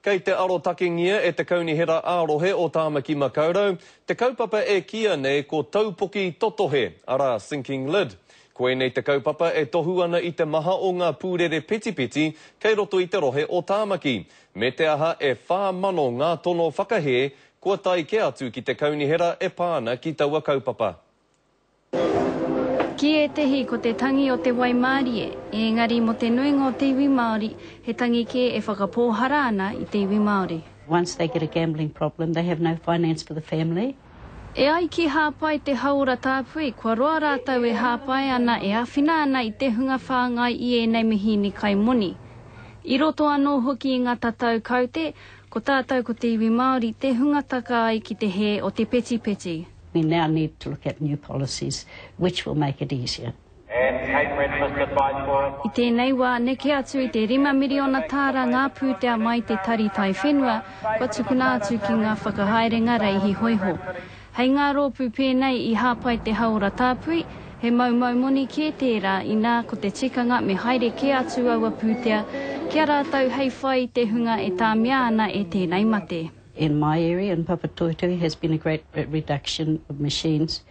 Kei te aro takingia e te kaunihera ārohe o Tāmaki Makaurau, te kaupapa e kia nei ko taupoki totohe, ara sinking lid. Koe nei te kaupapa e tohu ana i te maha o ngā pūrere pitipiti kei roto i te rohe o Tāmaki. Me te aha e whāmano ngā tono whakahe, kua tai ke atu ki te kaunihera e pāna ki taua kaupapa. Ki e tehi ko te tangi o te Waimarie, engari mo te nuinga o te iwi Māori, he tangi ke e whakapōhara ana i te iwi Māori. Once they get a gambling problem, they have no finance for the family. E ai ki hāpai te haura tāpui, kua roa rātau e hāpai ana e awhina ana i te hunga whāngai i e nei mihi ni kai moni. I roto anō hoki i ngā tatau kaute, ko tātou ko te iwi Māori, te hunga taka ai ki te he o te peti peti. We now need to look at new policies which will make it easier. I tēnei wā, neke atu i te 5 miliona tāra ngā pūtea mai te tari tai whenua, kua tukuna atu ki ngā whakahaerenga reihi hoiho. Hei ngā rōpū pēnei i hāpai te haura tāpui, he maumau moni ki tērā i nā ko te tikanga me haere ke atu aua pūtea, kia rātau hei whai te hunga e tā mea ana e tēnei mate. In my area, in Papatoetoe, has been a great reduction of machines.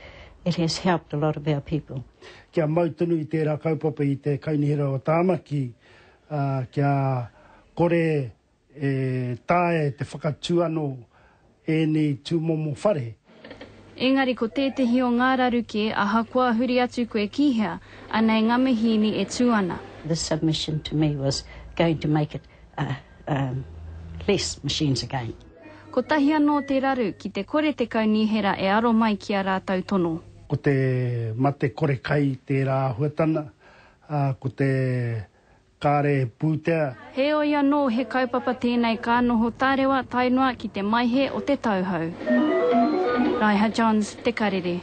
It has helped a lot of our people. Kia mautunu i tērā kaupapa i te kaunihera o Tāmaki, kia kore e tāe te whakatuano e ni tūmomo whare. Engari ko tētehi o ngā raruke, aha kua huri atu koe kihea, anei ngā mihini e tūana. This submission to me was going to make it less machines again. Ko tahi anō te raru ki te kore te kaunihera e aro mai ki a rātau tono. Ko te mate kore kai tērā huatana, ko te kāre pūtea. He oi anō he kaupapa tēnei ka noho tārewa tainua ki te maihe o te tauhou. Raiha Johns, Te Karere.